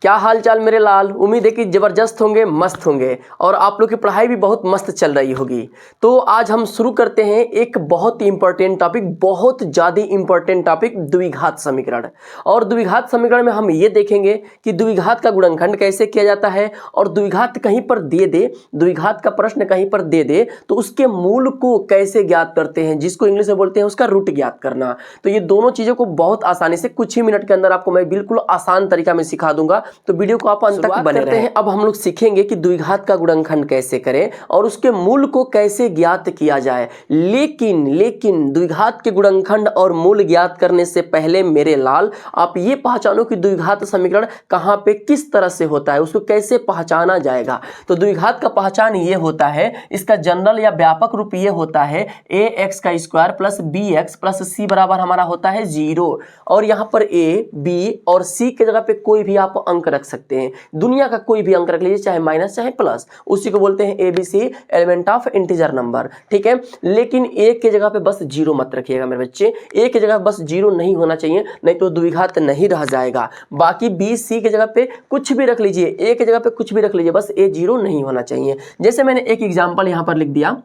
क्या हाल चाल मेरे लाल। उम्मीद है कि ज़बरदस्त होंगे, मस्त होंगे और आप लोग की पढ़ाई भी बहुत मस्त चल रही होगी। तो आज हम शुरू करते हैं एक बहुत ही इंपॉर्टेंट टॉपिक, बहुत ज़्यादा इंपॉर्टेंट टॉपिक, द्विघात समीकरण। और द्विघात समीकरण में हम ये देखेंगे कि द्विघात का गुणनखंड कैसे किया जाता है, और द्विघात कहीं पर दे दे, द्विघात का प्रश्न कहीं पर दे दे तो उसके मूल को कैसे ज्ञात करते हैं, जिसको इंग्लिश में बोलते हैं उसका रूट ज्ञात करना। तो ये दोनों चीज़ों को बहुत आसानी से कुछ ही मिनट के अंदर आपको मैं बिल्कुल आसान तरीका में सिखा दूंगा। तो वीडियो को आप अंत तक बने रहें। अब हम लोग सीखेंगे कि द्विघात का गुणनखंड कैसे करें और उसके मूल को कैसे ज्ञात किया जाए। लेकिन द्विघात के गुणनखंड और मूल ज्ञात करने से पहले मेरे लाल आप ये पहचानो कि द्विघात समीकरण कहां पे किस तरह से होता है, उसको कैसे पहचाना जाएगा। तो द्विघात का पहचान ये होता है, इसका जनरल या व्यापक रूप ये होता है ax का square plus bx plus c बराबर हमारा होता है 0। और यहाँ पर a, b और c के जगह पे कोई भी आप अंक रख सकते हैं, दुनिया का कोई भी अंक रख लीजिए, चाहे माइनस चाहे प्लस, उसी को बोलते हैं ABC element of integer number. ठीक है, लेकिन a के जगह पे बस 0 मत रखिएगा मेरे बच्चे, a के जगह बस 0 नहीं होना चाहिए, नहीं तो द्विघात नहीं रह जाएगा। बाकी b c के जगह पे कुछ भी रख लीजिए, a के जगह पे कुछ भी रख लीजिए, बस a 0 नहीं होना चाहिए। जैसे मैंने एक एग्जाम्पल यहाँ पर लिख दिया,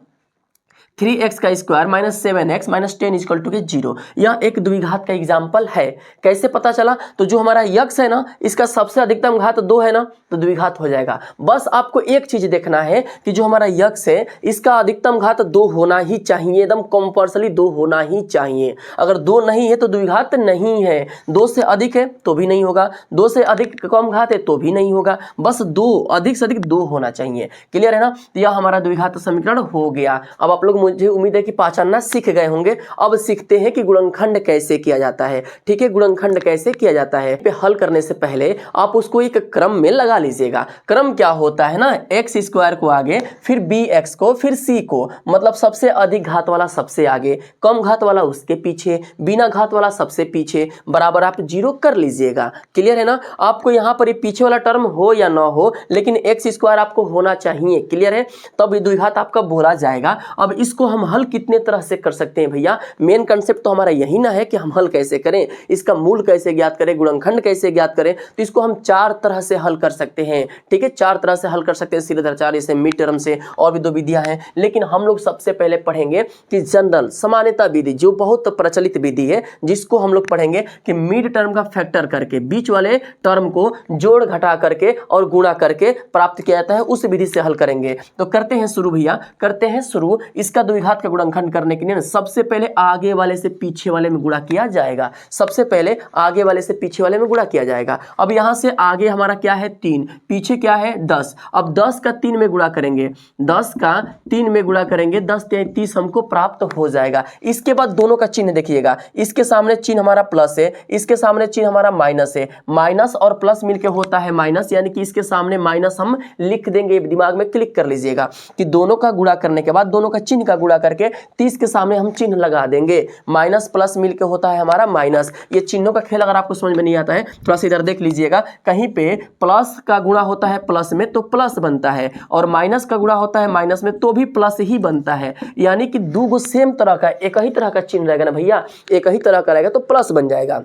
3x का square minus 7x minus 10 equal to 0। यह एक द्विघात का एग्जाम्पल है। कैसे पता चला? तो जो हमारा यक्ष है ना, इसका सबसे अधिकतम घात 2 है ना, तो द्विघात हो जाएगा। बस आपको एक चीज देखना है कि जो हमारा यक्ष है इसका अधिकतम घात 2 होना ही चाहिए, एकदम कंपल्सरी 2 होना ही चाहिए। अगर 2 नहीं है तो द्विघात नहीं है, 2 से अधिक है तो भी नहीं होगा, 2 से अधिक कम घात है तो भी नहीं होगा, बस 2, अधिक से अधिक 2 होना चाहिए। क्लियर है ना? तो यह हमारा द्विघात समीकरण हो गया। अब आप लोग, मुझे उम्मीद है कि पहचानना सीख गए होंगे। अब सीखते हैं कि गुणनखंड कैसे किया जाता है। ठीक है, गुणनखंड कैसे किया जाता है पे हल करने से पहले आप उसको एक क्रम में लगा लीजिएगा। क्रम क्या होता है ना, एक्स स्क्वायर को आगे, फिर बी एक्स को, फिर सी को, मतलब सबसे अधिक घात वाला सबसे आगे, कम घात वाला उसके पीछे, बिना घात वाला सबसे पीछे, बराबर आप 0 कर लीजिएगा। क्लियर है ना? आपको यहाँ पर ये पीछे वाला टर्म हो या ना हो, लेकिन एक्स स्क्वायर आपको होना चाहिए। क्लियर है? तब द्विघात आपका बोला जाएगा। अब इसको हम हल कितने तरह से कर सकते हैं भैया? मेन कंसेप्ट तो हमारा यही ना है कि हम हल कैसे करें, इसका मूल कैसे ज्ञात करें, गुणनखंड कैसे ज्ञात करें। तो इसको हम 4 तरह से हल कर सकते हैं। ठीक है, 4 तरह से हल कर सकते हैं, सीधेधार से, मिड टर्म से, और भी 2 विधियां हैं। लेकिन हम लोग सबसे पहले पढ़ेंगे कि जनरल सामान्यता विधि, जो बहुत प्रचलित विधि है, जिसको हम लोग पढ़ेंगे कि मिड टर्म का फैक्टर करके, बीच वाले टर्म को जोड़ घटा करके और गुणा करके प्राप्त किया जाता है, उस विधि से हल करेंगे। तो करते हैं शुरू भैया, करते हैं शुरू। इसका द्विघात का गुणनखंड करने के लिए सबसे पहले आगे वाले से पीछे वाले में गुणा किया जाएगा। सबसे पहले आगे वाले से पीछे वाले में गुणा किया जाएगा। अब यहां से आगे हमारा क्या है 3, पीछे क्या है 10। अब 10 का 3 में गुणा करेंगे, 10 का 3 में गुणा करेंगे, 10 3 30 हमको प्राप्त हो जाएगा। इसके बाद दोनों का चिन्ह देखिएगा, इसके सामने चिन्ह हमारा प्लस है, इसके सामने चिन्ह हमारा माइनस है। माइनस और प्लस मिलकर होता है माइनस, यानी कि इसके सामने माइनस हम लिख देंगे। दिमाग में क्लिक कर लीजिएगा कि दोनों का गुणा करने के बाद, दोनों का चिन्ह का गुणा करके 30 के सामने हम चिन्ह लगा देंगे। माइनस प्लस मिलके होता है हमारा माइनस। ये चिन्हों का खेल अगर आपको समझ में नहीं आता है, थोड़ा सा इधर देख लीजिएगा, कहीं पे प्लस का गुणा होता है प्लस में तो प्लस बनता है, और माइनस का गुणा होता है माइनस में तो भी प्लस ही बनता है। यानी कि 2 सेम तरह का, एक ही तरह का चिन्ह रहेगा ना भैया, एक ही तरह का रहेगा तो प्लस बन जाएगा।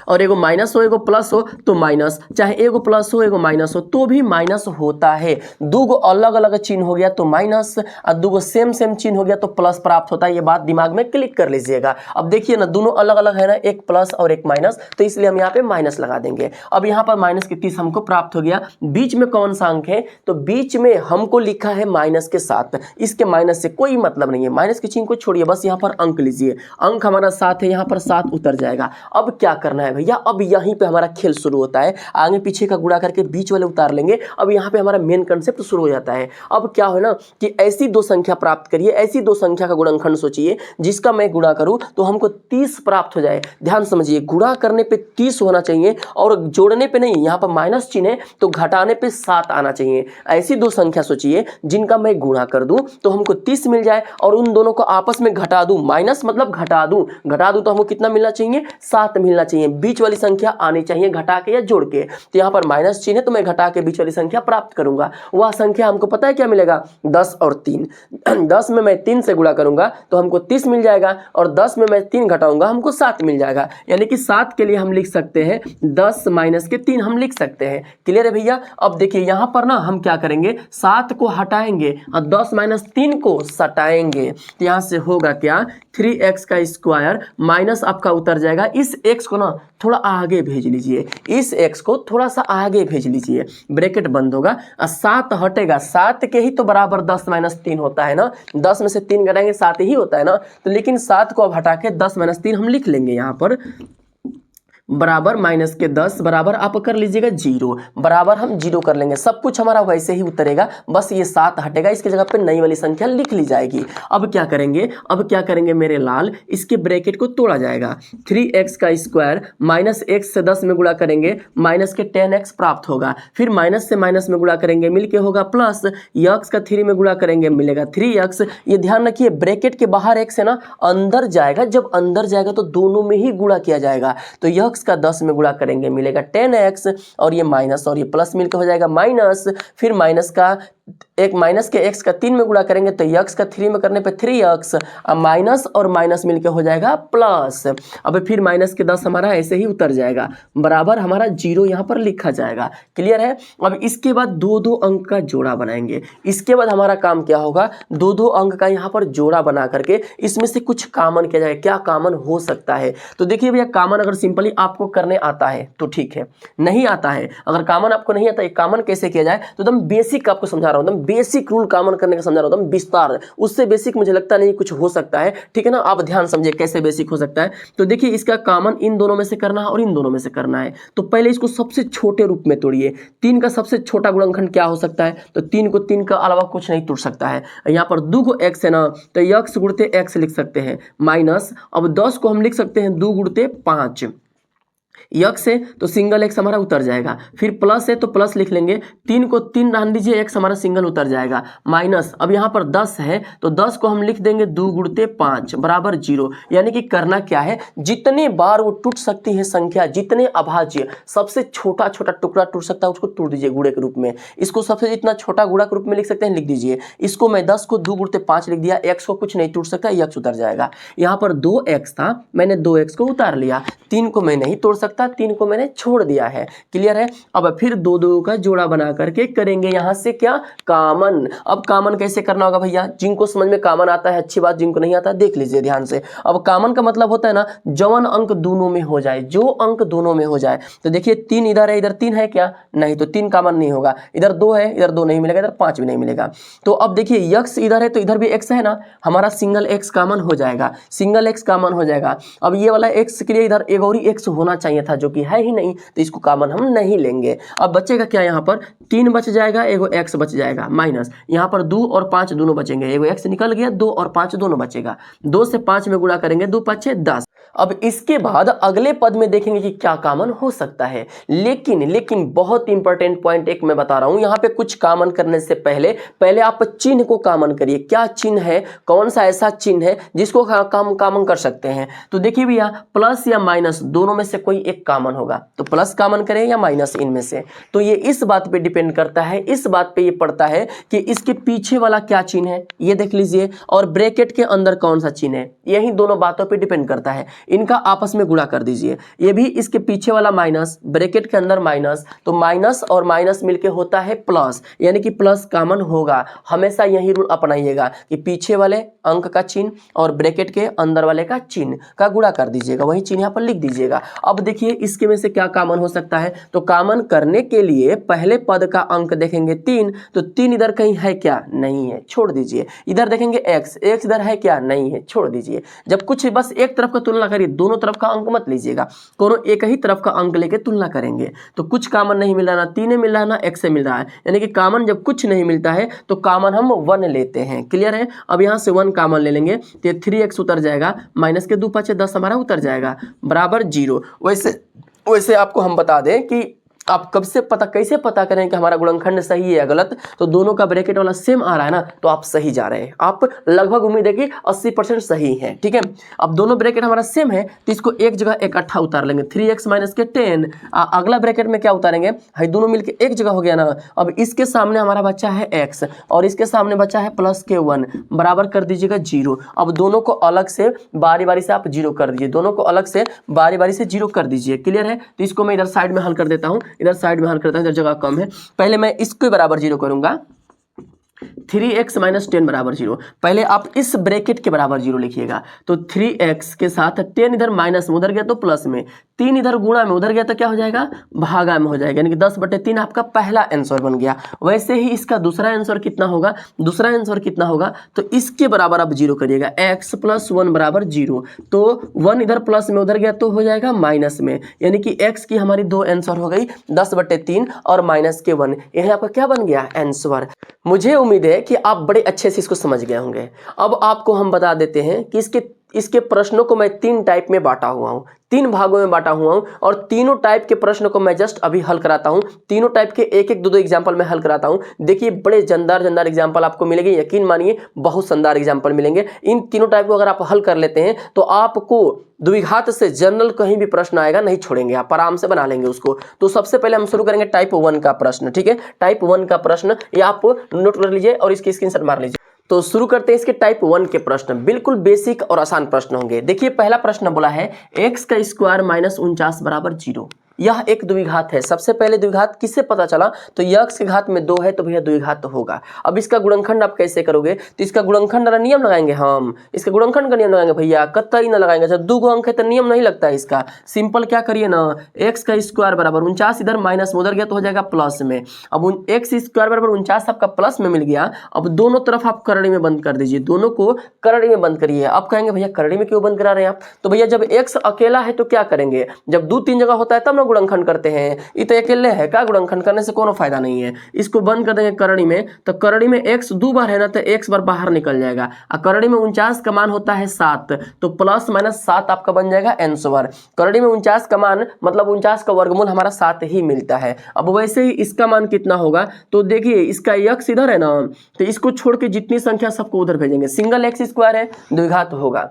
और एगो माइनस हो एगो प्लस हो तो माइनस, चाहे एगो प्लस हो एगो माइनस हो तो भी माइनस होता है। 2 अलग अलग चिन्ह हो गया तो माइनस, और 2 सेम चिन्ह हो गया तो प्लस प्राप्त होता है। ये बात दिमाग में क्लिक कर लीजिएगा। अब देखिए ना, दोनों अलग अलग है ना, एक प्लस और एक माइनस, तो इसलिए हम यहाँ पे माइनस लगा देंगे। अब यहाँ पर माइनस के 30 हमको प्राप्त हो गया। बीच में कौन सा अंक है? तो बीच में हमको लिखा है माइनस के 7। इसके माइनस से कोई मतलब नहीं है, माइनस के चिन्ह को छोड़िए, बस यहाँ पर अंक लीजिए। अंक हमारा 7 है, यहाँ पर 7 उतर जाएगा। अब क्या करना है भैया? अब यहीं पे हमारा खेल शुरू होता है। आगे पीछे का गुणा करके बीच वाले उतार लेंगे। अब यहाँ पे हमारा मेन कंसेप्ट शुरू हो जाता है। अब क्या हो ना कि ऐसी 2 संख्या प्राप्त करिए, ऐसी 2 संख्या का गुणनखंड सोचिए जिसका मैं गुणा करूं तो हमको 30 प्राप्त हो जाए। ध्यान समझिए, गुणा करने पे 30 होना चाहिए और जोड़ने पे नहीं। यहाँ पर माइनस चिन्ह है तो घटाने पे 7 आना चाहिए। ऐसी 2 संख्या सोचिए जिनका मैं गुणा कर दूं तो हमको 30 मिल जाए, और उन दोनों को आपस में घटा दूं, माइनस मतलब घटा दूं तो हमको कितना मिलना चाहिए? 7 मिलना चाहिए। बीच वाली संख्या आनी चाहिए घटा के या जोड़ के। तो यहाँ पर माइनस चिन्ह है तो मैं घटा के बीच वाली संख्या प्राप्त करूंगा। वह संख्या हमको पता है क्या मिलेगा, 10 और 3। 10 में मैं 3 से गुणा करूंगा तो हमको 30 मिल जाएगा, और 10 में मैं 3 घटाऊंगा हमको 7 मिल जाएगा। यानी कि 7 के लिए हम लिख सकते हैं 10 माइनस के 3 हम लिख सकते हैं। क्लियर है भैया। अब देखिए यहाँ पर ना हम क्या करेंगे, 7 को हटाएंगे और 10 माइनस 3 को सटाएंगे। तो यहाँ से होगा क्या, 3x का स्क्वायर माइनस आपका उतर जाएगा। इस x को ना थोड़ा आगे भेज लीजिए, इस x को थोड़ा सा आगे भेज लीजिए, ब्रैकेट बंद होगा और 7 हटेगा। 7 के ही तो बराबर 10 माइनस 3 होता है ना, 10 में से 3 घटाएंगे 7 ही होता है ना। तो लेकिन 7 को अब हटा के 10 माइनस 3 हम लिख लेंगे यहाँ पर, बराबर माइनस के 10 बराबर आप कर लीजिएगा 0, बराबर हम 0 कर लेंगे। सब कुछ हमारा वैसे ही उतरेगा, बस ये 7 हटेगा, इसकी जगह पे नई वाली संख्या लिख ली जाएगी। अब क्या करेंगे मेरे लाल, इसके ब्रैकेट को तोड़ा जाएगा। 3x का स्क्वायर माइनस x से 10 में गुणा करेंगे, माइनस के 10x प्राप्त होगा। फिर माइनस से माइनस में गुणा करेंगे, मिलके होगा प्लस, x का 3 में गुणा करेंगे मिलेगा 3x। ये ध्यान रखिए ब्रैकेट के बाहर x है ना, अंदर जाएगा, जब अंदर जाएगा तो दोनों में ही गुणा किया जाएगा। तो x का 10 में गुणा करेंगे मिलेगा 10x, और ये माइनस और ये प्लस मिलकर हो जाएगा माइनस। फिर माइनस के x का 3 में गुणा करेंगे तो x का 3 में करने पे 3x, अब माइनस और माइनस मिलकर हो जाएगा प्लस। अब फिर माइनस के 10 हमारा ऐसे ही उतर जाएगा, बराबर हमारा 0 यहाँ पर लिखा जाएगा। क्लियर है। अब इसके बाद दो अंक का जोड़ा बनाएंगे। इसके बाद हमारा काम क्या होगा, दो अंक का यहाँ पर जोड़ा बना करके इसमें से कुछ कॉमन किया जाए। क्या कॉमन हो सकता है, तो देखिए भैया कॉमन अगर सिंपली आपको करने आता है तो ठीक है, नहीं आता है, अगर कॉमन आपको नहीं आता है कॉमन कैसे किया जाए, तो एकदम बेसिक आपको समझा रहा हूं, एकदम बेसिक रूल कॉमन करने का समझा रहा हूं, एकदम विस्तार। उससे बेसिक मुझे लगता नहीं कुछ हो सकता है, ठीक है ना। आप ध्यान समझिए कैसे बेसिक हो सकता है। तो देखिए इसका कॉमन इन दोनों में से करना है और इन दोनों में से करना है। तो पहले इसको सबसे छोटे रूप में तोड़िए। 3 का सबसे छोटा गुणनखंड क्या हो सकता है, तो 3 को 3 का अलावा कुछ नहीं तोड़ सकता है। यहाँ पर 2 को x है ना, तो x गुणते x लिख सकते हैं माइनस, अब 10 को हम लिख सकते हैं 2 गुणते 5, x है तो सिंगल x हमारा उतर जाएगा। फिर प्लस है तो प्लस लिख लेंगे, 3 को 3 रहने दीजिए, x हमारा सिंगल उतर जाएगा माइनस। अब यहाँ पर 10 है तो 10 को हम लिख देंगे 2 गुणते 5 बराबर 0। यानी कि करना क्या है, जितने बार वो टूट सकती है संख्या, जितने अभाज्य सबसे छोटा छोटा टुकड़ा टूट सकता है उसको तोड़ दीजिए गुणे के रूप में। इसको सबसे जितना छोटा गुणा के रूप में लिख सकते हैं लिख दीजिए। इसको मैं 10 को 2 गुणते 5 लिख दिया, x को कुछ नहीं टूट सकता, x उतर जाएगा। यहाँ पर 2x था, मैंने 2x को उतार लिया, 3 को मैं नहीं तोड़ सकता, 3 को मैंने छोड़ दिया है। क्लियर है। अब फिर दो का जोड़ा बना करके करेंगे यहां से क्या, कॉमन। अब कॉमन कैसे करना होगा भैया, जिनको समझ में कॉमन आता है अच्छी बात, जिनको नहीं आता देख लीजिए ध्यान से। अब कॉमन का मतलब होता है ना जवन अंक दोनों में हो जाए, जो अंक दोनों में हो जाए। तो देखिए 3 इधर है, इधर 3 है क्या, नहीं, तो 3 कॉमन नहीं होगा। इधर 2 है, इधर 2 नहीं मिलेगा, इधर 5 भी नहीं मिलेगा। तो अब देखिए x इधर है तो इधर भी x है ना, हमारा सिंगल x कॉमन हो जाएगा, सिंगल x कॉमन हो जाएगा। अब ये वाला x के लिए इधर एक और ही x होना चाहिए था जो कि है ही नहीं, तो इसको कॉमन हम नहीं लेंगे। अब बचेगा क्या, यहाँ पर 3 बच जाएगा, एगो x बच जाएगा माइनस, यहाँ पर 2 और 5 दोनों बचेंगे, एगो x निकल गया, 2 और 5 दोनों बचेगा। 2 से 5 में गुणा करेंगे, 2 5 6 10। अब इसके बाद अगले पद में देखेंगे कि क्या कॉमन हो सकता है। लेकिन बहुत इंपॉर्टेंट पॉइंट एक मैं बता रहा हूं, यहाँ पे कुछ कॉमन करने से पहले आप चिन्ह को कॉमन करिए। क्या चिन्ह है, कौन सा ऐसा चिन्ह है जिसको कॉमन कर सकते हैं। तो देखिए भैया प्लस या माइनस दोनों में से कोई एक कॉमन होगा, तो प्लस कॉमन करें या माइनस, इनमें से। तो ये इस बात पे डिपेंड करता है, इस बात पे ये पड़ता है कि इसके पीछे वाला क्या चिन्ह है, ये देख लीजिए, और ब्रैकेट के अंदर कौन सा चिन्ह है, यही दोनों बातों पे डिपेंड करता है। इनका आपस में गुणा कर दीजिए, ये भी इसके पीछे वाला माइनस, ब्रैकेट के अंदर माइनस, तो माइनस और माइनस मिलके होता है प्लस, यानी कि प्लस कॉमन होगा। हमेशा यही रूल अपनाइएगा कि पीछे वाले अंक का चिन्ह और ब्रैकेट के अंदर वाले का चिन्ह का गुणा कर दीजिएगा, वही चिन्ह यहाँ पर लिख दीजिएगा। अब देखिए इसके में से क्या कॉमन हो सकता है, तो कॉमन करने के लिए पहले पद का अंक देखेंगे 3, तो 3 इधर कहीं है क्या, नहीं है, छोड़ दीजिए। इधर देखेंगे x इधर है क्या, नहीं है, छोड़ दीजिए। जब कुछ बस एक तरफ का तुलना करिए, दोनों तरफ का अंक मत लीजिएगा, दोनों एक ही तरफ का अंक लेके तुलना करेंगे। तो कुछ कॉमन नहीं मिल रहा, ना 3 मिल रहा है ना x से मिल रहा है, यानी कि कॉमन जब कुछ नहीं मिलता है तो कॉमन हम 1 लेते हैं। क्लियर है। अब यहाँ से 1 कॉमन ले लेंगे तो 3x उतर जाएगा, माइनस के 2 5 10 हमारा उतर जाएगा, बराबर 0। वैसे आपको हम बता दें कि आप कब से कैसे पता करें कि हमारा गुणनखंड सही है या गलत? तो दोनों का ब्रैकेट वाला सेम आ रहा है ना, तो आप सही जा रहे हैं, आप लगभग उम्मीद है कि 80% सही है। ठीक है, अब दोनों ब्रैकेट हमारा सेम है तो इसको एक जगह इकट्ठा उतार लेंगे, 3x माइनस के 10। अगला ब्रैकेट में क्या उतारेंगे भाई, दोनों मिलके एक जगह हो गया ना। अब इसके सामने हमारा बच्चा है x और इसके सामने बच्चा है प्लस के 1, बराबर कर दीजिएगा 0। अब दोनों को अलग से बारी बारी से आप 0 कर दीजिए, दोनों को अलग से बारी बारी से 0 कर दीजिए। क्लियर है? तो इसको मैं इधर साइड में हल कर देता हूँ, इधर साइड में हल करता हूँ, इधर जगह कम है। पहले मैं इसके बराबर 0 करूंगा, 3x माइनस 10 बराबर 0। पहले आप इस ब्रैकेट के बराबर 0 लिखिएगा, तो 3x के साथ 10 इधर माइनस में उधर गया तो प्लस में, 3 इधर गुणा में उधर गया तो क्या हो जाएगा, भागा में हो जाएगा, यानी कि 10/3 आपका पहला आंसर बन गया। वैसे ही इसका दूसरा आंसर कितना होगा, दूसरा आंसर कितना होगा, तो इसके बराबर आप 0 करिएगा, x + 1 बराबर 0। तो 1 इधर प्लस में उधर गया तो हो जाएगा माइनस में, यानी कि x की हमारी दो आंसर हो गई 10/3 और माइनस के 1। यह आपका क्या बन गया, आंसर। मुझे उम्मीद है कि आप बड़े अच्छे से इसको समझ गए होंगे। अब आपको हम बता देते हैं कि इसके प्रश्नों को मैं 3 टाइप में बांटा हुआ हूँ, 3 भागों में बांटा हुआ हूँ, और तीनों टाइप के प्रश्नों को मैं जस्ट अभी हल कराता हूँ। तीनों टाइप के एक एक दो दो एग्जाम्पल मैं हल कराता हूँ। देखिए बड़े जानदार एग्जाम्पल आपको मिलेंगे, यकीन मानिए बहुत शानदार एग्जाम्पल मिलेंगे। इन तीनों टाइप को अगर आप हल कर लेते हैं तो आपको द्विघात से जनरल कहीं भी प्रश्न आएगा नहीं छोड़ेंगे, आप आराम से बना लेंगे उसको। तो सबसे पहले हम शुरू करेंगे टाइप 1 का प्रश्न। ठीक है, टाइप 1 का प्रश्न ये आप नोट कर लीजिए और इसकी स्क्रीनशॉट मार लीजिए। तो शुरू करते हैं इसके टाइप 1 के प्रश्न, बिल्कुल बेसिक और आसान प्रश्न होंगे। देखिए पहला प्रश्न बोला है x का स्क्वायर माइनस 49 बराबर 0। यह एक द्विघात है। सबसे पहले द्विघात किससे पता चला, तो x के घात में 2 है तो भैया द्विघात तो होगा। अब इसका गुणनखंड आप कैसे करोगे, तो इसका गुणनखंड वाला नियम लगाएंगे हम, इसका गुणनखंड का नियम लगाएंगे भैया, कतई ना लगाएंगे। जब 2 अंक है तो नियम नहीं लगता है इसका। सिंपल क्या करिए ना, x का स्क्वायर बराबर 49 इधर माइनस में उधर गया तो हो जाएगा प्लस में। अब x स्क्वायर बराबर 49 आपका प्लस में मिल गया। अब दोनों तरफ आप करड़ी में बंद कर दीजिए, दोनों को करड़ी में बंद करिए। आप कहेंगे भैया करड़ी में क्यों बंद करा रहे हैं आप, तो भैया जब x अकेला है तो क्या करेंगे, जब 2-3 जगह होता है तब ना गुणनखंड करते हैं। ये तो अकेले है, क्या गुणनखंड करने से कोनो फायदा नहीं है। इसको बंद कर देंगे करड़ी में, तो करड़ी में x 2 बार है ना तो x बार बाहर निकल जाएगा। और करड़ी में 49 का मान होता है 7, तो प्लस माइनस 7 आपका बन जाएगा आंसर। करड़ी में 49 का मान मतलब 49 का वर्गमूल हमारा 7 ही मिलता है। अब वैसे ही इसका मान कितना होगा, तो देखिए इसका x इधर है ना, तो इसको छोड़ के जितनी संख्या सबको उधर भेजेंगे। सिंगल x स्क्वायर है, द्विघात होगा।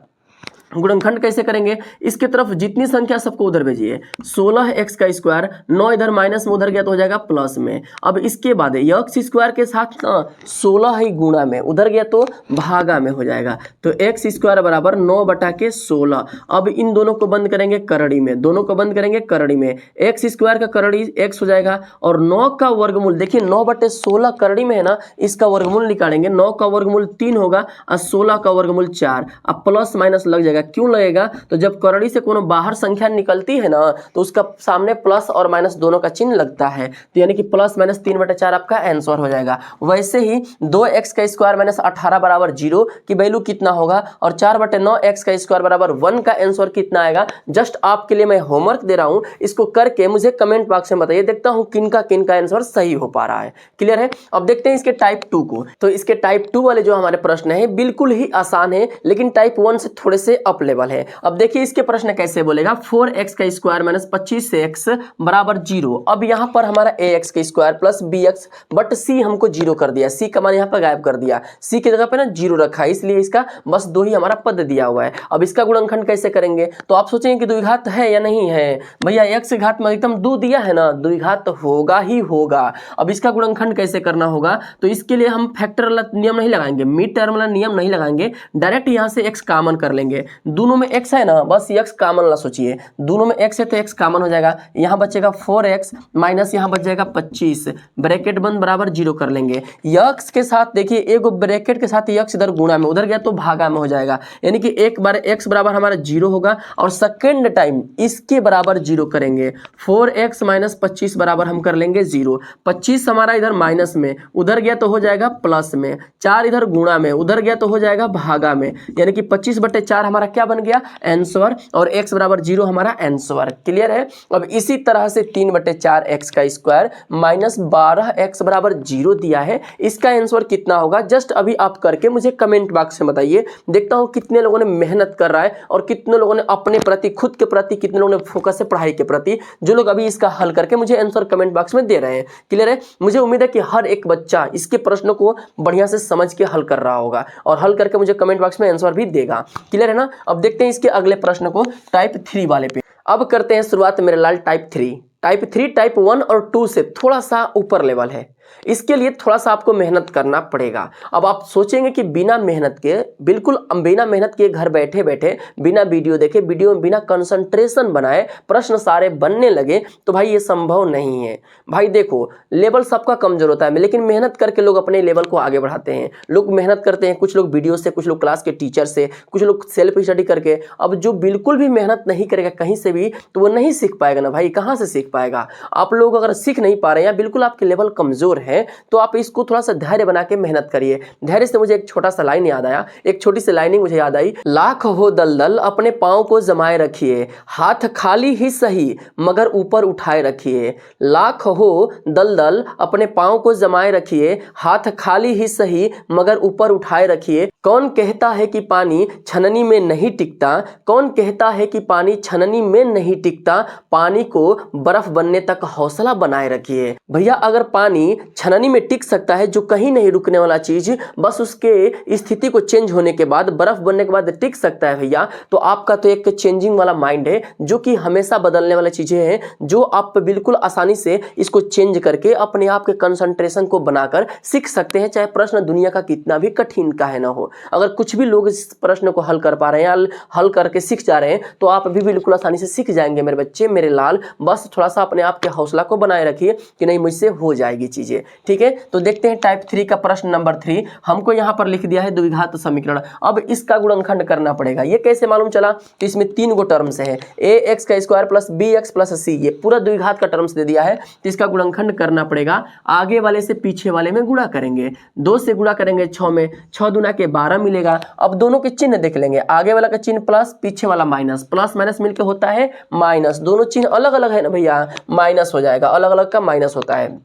गुणनखंड कैसे करेंगे, इसके तरफ जितनी संख्या सबको उधर भेजिए। 16x का स्क्वायर, 9 इधर माइनस में उधर गया तो हो जाएगा प्लस में। अब इसके बाद x स्क्वायर के साथ 16 ही गुणा में उधर गया तो भागा में हो जाएगा। तो x स्क्वायर बराबर 9/16। अब इन दोनों को बंद करेंगे करड़ी में, दोनों को बंद करेंगे करड़ी में। x स्क्वायर का करड़ी x हो जाएगा और 9 का वर्गमूल, देखिए 9/16 करड़ी में है ना, इसका वर्गमूल निकालेंगे। 9 का वर्गमूल 3 होगा और 16 का वर्गमूल 4। अब प्लस माइनस लग जाएगा, क्यों लगेगा, तो जब करड़ी से कोनो बाहर संख्या निकलती है ना तो उसका सामने प्लस और माइनस दोनों का चिन्ह लगता है, तो यानी कि प्लस माइनस 3/4 आपका आंसर हो जाएगा। वैसे ही 2x का स्क्वायर माइनस 18 बराबर 0 की वैल्यू कितना होगा, और 4/9x का स्क्वायर बराबर 1 का आंसर कितना आएगा। जस्ट आपके लिए मैं होमवर्क दे रहा हूं, इसको करके मुझे कमेंट बॉक्स में बताइए, देखता हूं किनका आंसर सही हो पा रहा है। क्लियर है? अब देखते हैं इसके टाइप 2 को। तो इसके टाइप 2 वाले जो हमारे प्रश्न है बिल्कुल ही आसान है, लेकिन टाइप 1 से थोड़े से अप लेवल है। अब देखिए इसके प्रश्न कैसे बोलेगा, 4x का स्क्वायर माइनस 25x बराबर 0। अब यहां पर हमारा ax का square plus bx, but c हमको 0 कर दिया, c का मान यहां पर गायब कर दिया, c की जगह पे ना 0 रखा है, इसलिए इसका बस 2 ही हमारा पद दिया हुआ है। अब इसका गुणनखंड कैसे करेंगे, तो आप सोचेंगे कि द्विघात है या नहीं है, भैया x घात में एकदम 2 दिया है ना, द्विघात होगा ही होगा। अब इसका गुणनखंड कैसे करना होगा, तो इसके लिए हम फैक्टर वाला नियम नहीं लगाएंगे, मिड टर्म वाला नियम नहीं लगाएंगे, डायरेक्ट यहां से x कॉमन कर लेंगे। दोनों में x है ना, बस x कॉमन ला सोचिए, दोनों में x है तो x कॉमन हो जाएगा। यहाँ बचेगा 4x माइनस यहाँ बच जाएगा 25, ब्रैकेट बंद बराबर 0 कर लेंगे। x के साथ देखिए एक ब्रैकेट के साथ x इधर गुणा में उधर गया तो भागा में हो जाएगा, यानी कि एक बार x बराबर हमारा 0 होगा और सेकेंड टाइम इसके बराबर 0 करेंगे। 4x माइनस 25 बराबर हम कर लेंगे 0। 25 हमारा इधर माइनस में उधर गया तो हो जाएगा प्लस में, 4 इधर गुणा में उधर गया तो हो जाएगा भागा में, यानी कि 25/4 हमारा क्या बन गया आंसर, और x बराबर 0 हमारा आंसर। क्लियर है। अब इसी तरह से 3/4 x का स्क्वायर माइनस 12x बराबर 0 दिया है, इसका आंसर कितना होगा जस्ट अभी आप करके मुझे कमेंट बॉक्स में बताइए। देखता हूं कितने लोगों ने मेहनत कर रहा है और कितने लोगों ने अपने प्रति, खुद के प्रति कितने लोगों ने फोकस है पढ़ाई के प्रति, जो लोग अभी इसका हल करके मुझे आंसर कमेंट बॉक्स में दे रहे हैं। क्लियर है। मुझे उम्मीद है कि हर एक बच्चा इसके प्रश्नों को बढ़िया से समझ के हल कर रहा होगा और हल करके मुझे कमेंट बॉक्स में आंसर भी देगा। क्लियर है ना। अब देखते हैं इसके अगले प्रश्न को, टाइप 3 वाले पे। अब करते हैं शुरुआत मेरे लाल टाइप 3। टाइप 3 टाइप 1 और 2 से थोड़ा सा ऊपर लेवल है, इसके लिए थोड़ा सा आपको मेहनत करना पड़ेगा। अब आप सोचेंगे कि बिना मेहनत के, बिल्कुल बिना मेहनत के घर बैठे बैठे बिना वीडियो देखे, वीडियो में बिना कंसंट्रेशन बनाए प्रश्न सारे बनने लगे, तो भाई ये संभव नहीं है। भाई देखो, लेवल सबका कमजोर होता है, लेकिन मेहनत करके लोग अपने लेवल को आगे बढ़ाते हैं। लोग मेहनत करते हैं, कुछ लोग वीडियो से, कुछ लोग क्लास के टीचर से, कुछ लोग सेल्फ स्टडी करके। अब जो बिल्कुल भी मेहनत नहीं करेगा कहीं से भी, तो वो नहीं सीख पाएगा ना भाई, कहाँ से सीख पाएगा। आप लोग अगर सीख नहीं पा रहे हैं या बिल्कुल आपके लेवल कमजोर है, तो आप इसको थोड़ा सा धैर्य बना के मेहनत करिए। धैर्य से मुझे एक छोटा सा लाइन याद आया, एक छोटी सी लाइनिंग मुझे याद आई। लाख हो दलदल अपने पांव को जमाए रखिए, हाथ खाली ही सही मगर ऊपर उठाए रखिए। लाख हो दलदल अपने पांव को जमाए रखिए, हाथ खाली ही सही मगर ऊपर उठाए रखिए। कौन कहता है कि पानी छननी में नहीं टिकता, कौन कहता है कि पानी छननी में नहीं टिकता, पानी को बर्फ बनने तक हौसला बनाए रखिए। भैया अगर पानी छननी में टिक सकता है, जो कहीं नहीं रुकने वाला चीज, बस उसके स्थिति को चेंज होने के बाद, बर्फ बनने के बाद टिक सकता है भैया, तो आपका तो एक चेंजिंग वाला माइंड है, जो कि हमेशा बदलने वाली चीजें हैं, जो आप बिल्कुल आसानी से इसको चेंज करके अपने आप के कंसंट्रेशन को बनाकर सीख सकते हैं, चाहे प्रश्न दुनिया का कितना भी कठिन का है ना हो। अगर कुछ भी लोग इस प्रश्न को हल कर पा रहे हैं या हल करके सीख जा रहे हैं, तो आप भी बिल्कुल आसानी से सीख जाएंगे मेरे बच्चे, मेरे लाल। बस थोड़ा सा अपने आप के हौसला को बनाए रखिए कि नहीं, मुझसे हो जाएगी चीजें। ठीक है, तो देखते हैं टाइप 3 का प्रश्न नंबर 3। हमको यहाँ पर लिख दिया है द्विघात समीकरण। अब इसका गुणनखंड करना पड़ेगा। ये कैसे मालूम चला? तो इसमें 3 गो टर्म्स है, ax का square plus bx plus c, ये पूरा द्विघात का टर्म्स दे दिया है, तो इसका गुणनखंड करना पड़ेगा। आगे वाले से पीछे वाले में गुणा करेंगे, 2 से गुणा करेंगे 6 में, 6 दूना के 12 मिलेगा। अब दोनों के चिन्ह देख लेंगे, आगे वाला का चिन्ह प्लस, पीछे वाला माइनस, प्लस माइनस मिलकर होता है माइनस। दोनों चिन्ह अलग अलग है ना भैया, माइनस हो जाएगा, अलग अलग का माइनस होता है।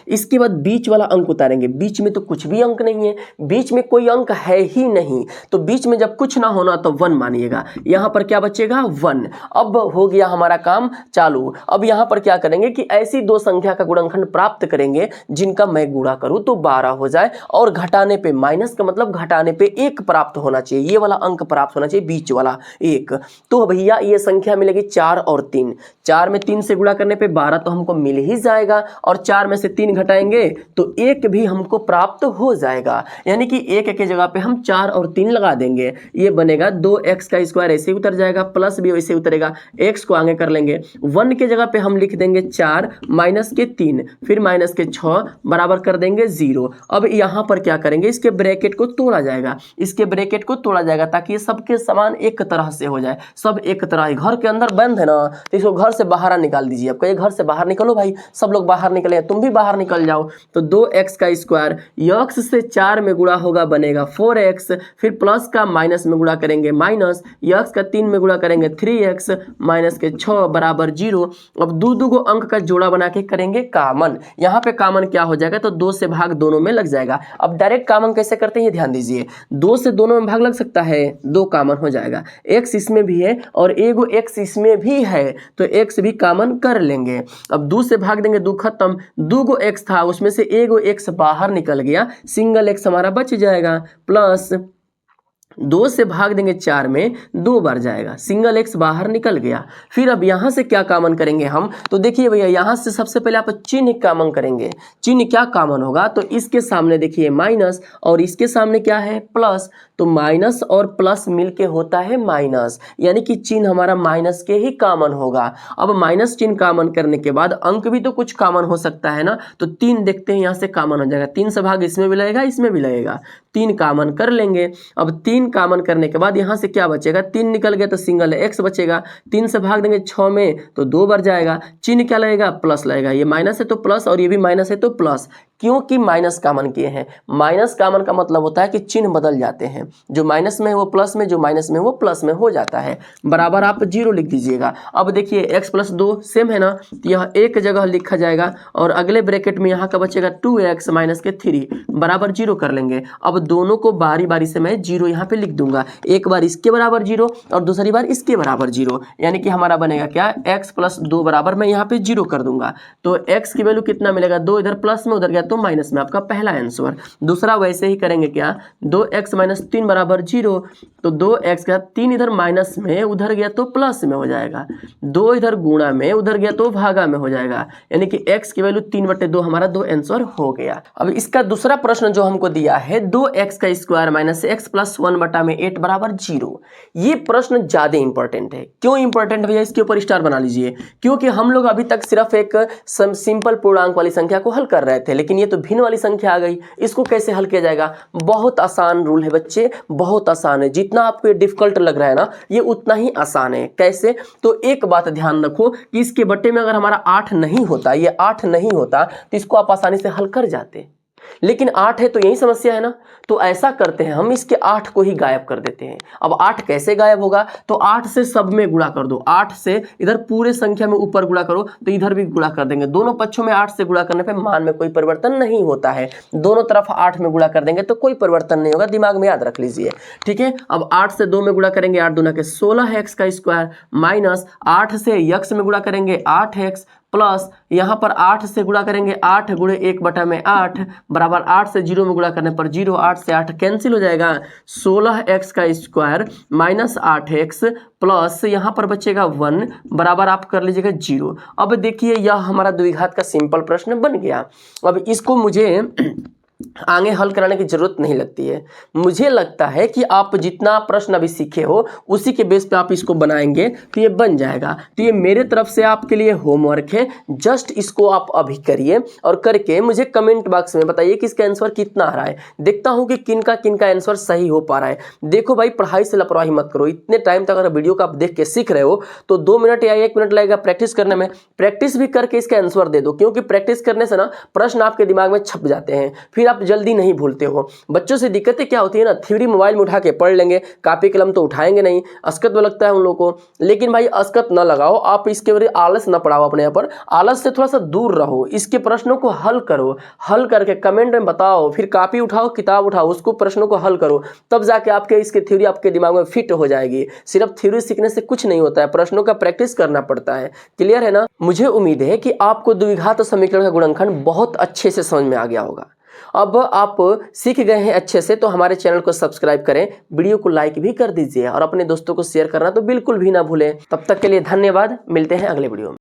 इसके बाद बीच वाला अंक उतारेंगे, बीच में तो कुछ भी अंक नहीं है, बीच में कोई अंक है ही नहीं, तो बीच में जब कुछ ना होना तो 1 मानिएगा। यहां पर क्या बचेगा? 1। अब हो गया हमारा काम चालू। अब यहां पर क्या करेंगे कि ऐसी 2 संख्या का गुणनखंड प्राप्त करेंगे जिनका मैं गुणा करूं तो 12 हो जाए, और घटाने पे, माइनस का मतलब घटाने पे 1 प्राप्त होना चाहिए, ये वाला अंक प्राप्त होना चाहिए, बीच वाला 1। तो भैया ये संख्या मिलेगी 4 और 3। 4 में 3 से गुणा करने पे 12 तो हमको मिल ही जाएगा, और 4 में से 3 घटाएंगे तो 1 भी हमको प्राप्त हो जाएगा। यानी कि 1 के जगह पे हम 4 और 3 लगा देंगे, ये बनेगा 2x का स्क्वायर, ऐसे उतर जाएगा, प्लस भी वैसे उतरेगा, x को आगे कर लेंगे। 1 के जगह पे हम लिख देंगे 4 माइनस के 3, फिर माइनस के 6 बराबर कर देंगे 0। अब यहां पर क्या करेंगे, इसके ब्रैकेट को तोड़ा जाएगा, इसके ब्रैकेट को तोड़ा जाएगा ताकि ये सबके समान एक तरह से हो जाए, सब एक तरह। घर के अंदर बंद है ना, तो इसको घर से बाहर निकाल दीजिए। आप कहिए घर से बाहर निकलो भाई, सब लोग बाहर निकले, तुम भी बाहर निकल जाओ। तो 2x का स्क्वायर x से 4 में गुणा होगा, बनेगा 4x, फिर प्लस का माइनस में गुणा करेंगे माइनस, x का 3 में गुणा करेंगे 3x, माइनस के 6 बराबर 0। अब दो गो अंक का जोड़ा बना के करेंगे कामन। यहाँ पे कामन क्या हो जाएगा, तो 2 से भाग दोनों में लग जाएगा। अब डायरेक्ट कामन कैसे करते हैं ध्यान दीजिए, 2 से दोनों में भाग लग सकता है, 2 कामन हो जाएगा, x इसमें भी है और एगो x इसमें भी है, तो x भी कामन कर लेंगे। अब 2 से भाग देंगे, 2 खत्म, 2 गो x था उसमें से एगो x बाहर निकल गया, सिंगल x हमारा बच जाएगा, प्लस 2 से भाग देंगे 4 में 2 बार जाएगा, सिंगल x बाहर निकल गया। फिर अब यहां से क्या कॉमन करेंगे हम, तो देखिए भैया यहां से सबसे पहले आप चिन्ह कॉमन करेंगे। चिन्ह क्या कॉमन होगा, तो इसके सामने देखिए माइनस और इसके सामने क्या है प्लस, तो माइनस और प्लस मिलके होता है माइनस, यानी कि चिन्ह हमारा माइनस के ही कॉमन होगा। अब माइनस चिन्ह कॉमन करने के बाद अंक भी तो कुछ कॉमन हो सकता है ना, तो 3 देखते हैं यहाँ से कॉमन हो जाएगा, 3 से भाग इसमें भी लगेगा, इसमें भी लगेगा, 3 कॉमन कर लेंगे। अब 3 कॉमन करने के बाद यहाँ से क्या बचेगा, 3 निकल गया तो सिंगल x बचेगा, 3 से भाग देंगे 6 में तो 2 बार जाएगा, चिन्ह क्या लगेगा प्लस लगेगा, ये माइनस है तो प्लस और ये भी माइनस है तो प्लस, क्योंकि माइनस कॉमन किए हैं। माइनस कॉमन का मतलब होता है कि चिन्ह बदल जाते हैं, जो माइनस में है वो प्लस में, जो माइनस में वो प्लस में हो जाता है। बराबर आप 0 लिख दीजिएगा। अब देखिए x + 2 सेम है ना, तो यह एक जगह लिखा जाएगा और अगले ब्रैकेट में यहाँ का बचेगा 2x - 3 बराबर 0 कर लेंगे। अब दोनों को बारी बारी से मैं 0 यहाँ पे लिख दूंगा, एक बार इसके बराबर 0 और दूसरी बार इसके बराबर 0, यानी कि हमारा बनेगा क्या, x + 2 बराबर मैं यहाँ पे 0 कर दूंगा। तो x की वैल्यू कितना मिलेगा, 2 इधर प्लस में उधर गया तो माइनस में, आपका पहला आंसर। दूसरा वैसे ही करेंगे क्या, 2x - 3 बराबर 0, तो 2x का 3 इधर माइनस में उधर गया तो प्लस में हो जाएगा, 2 इधर गुणा में उधर गया तो भागा में हो जाएगा, यानी कि x की वैल्यू 3/2 हमारा 2 आंसर हो गया। अब इसका दूसरा प्रश्न जो हमको दिया है 2x² - x + 1/8 बराबर 0। ये प्रश्न ज्यादा इंपॉर्टेंट है। क्यों इंपॉर्टेंट भैया, इसके ऊपर स्टार बना लीजिए, क्योंकि हम लोग अभी तक सिर्फ एक सिंपल पूर्णांक वाली संख्या को हल कर रहे थे, लेकिन ये तो भिन्न वाली संख्या आ गई। इसको कैसे हल किया जाएगा, बहुत आसान रूल है बच्चे, बहुत आसान है। जितना आपको ये डिफिकल्ट लग रहा है ना, ये उतना ही आसान है। कैसे, तो एक बात ध्यान रखो कि इसके बट्टे में अगर हमारा 8 नहीं होता, ये 8 नहीं होता, तो इसको आप आसानी से हल कर जाते, लेकिन 8 है तो यही समस्या है ना। तो ऐसा करते हैं, हम इसके 8 को ही गायब कर देते हैं। अब 8 कैसे गायब होगा, तो 8 से सब में गुणा कर दो, 8 से इधर पूरे संख्या में ऊपर गुणा करो तो इधर भी गुणा कर देंगे। दोनों पक्षों में 8 से गुणा करने पे मान में कोई परिवर्तन नहीं होता है, दोनों तरफ 8 में गुणा कर देंगे तो कोई परिवर्तन नहीं होगा, दिमाग में याद रख लीजिए, ठीक है। अब 8 से 2 में गुणा करेंगे, 8 दूना के 16x² माइनस 8 से x में गुणा करेंगे 8x प्लस यहाँ पर 8 से गुणा करेंगे 8 × 1/8 बराबर 8 से 0 में गुणा करने पर 0, 8 से 8 कैंसिल हो जाएगा, 16x² माइनस 8x प्लस यहाँ पर बचेगा 1 बराबर आप कर लीजिएगा 0। अब देखिए यह हमारा द्विघात का सिंपल प्रश्न बन गया। अब इसको मुझे आगे हल कराने की जरूरत नहीं लगती है। मुझे लगता है कि आप जितना प्रश्न अभी सीखे हो उसी के बेस पे आप इसको बनाएंगे तो ये बन जाएगा। तो ये मेरे तरफ से आपके लिए होमवर्क है, जस्ट इसको आप अभी करिए और करके मुझे कमेंट बॉक्स में बताइए कि इसका आंसर कितना आ रहा है। देखता हूं कि किन का आंसर सही हो पा रहा है। देखो भाई, पढ़ाई से लापरवाही मत करो। इतने टाइम तक अगर वीडियो को आप देख के सीख रहे हो तो 2 मिनट या 1 मिनट लगेगा प्रैक्टिस करने में। प्रैक्टिस भी करके इसका आंसर दे दो, क्योंकि प्रैक्टिस करने से ना प्रश्न आपके दिमाग में छप जाते हैं, फिर आप जल्दी नहीं भूलते हो। बच्चों से दिक्कतें क्या होती है ना, थ्योरी मोबाइल में उठा के पढ़ लेंगे, कॉपी कलम तो उठाएंगे नहीं, अस्कत में लगता है उन लोगों को। लेकिन भाई अस्कत ना लगाओ, आप इसके बारे आलस ना पड़ाओ अपने यहाँ पर, आलस से थोड़ा सा दूर रहो। इसके प्रश्नों को हल करो, हल करके कमेंट में बताओ, फिर कॉपी उठाओ, किताब उठाओ, उसको प्रश्नों को हल करो, तब जाके आपके इसके थ्योरी आपके दिमाग में फिट हो जाएगी। सिर्फ थ्योरी सीखने से कुछ नहीं होता है, प्रश्नों का प्रैक्टिस करना पड़ता है। क्लियर है ना। मुझे उम्मीद है कि आपको द्विघात समीकरण का गुणनखंड बहुत अच्छे से समझ में आ गया होगा। अब आप सीख गए हैं अच्छे से, तो हमारे चैनल को सब्सक्राइब करें, वीडियो को लाइक भी कर दीजिए और अपने दोस्तों को शेयर करना तो बिल्कुल भी ना भूलें। तब तक के लिए धन्यवाद, मिलते हैं अगले वीडियो में।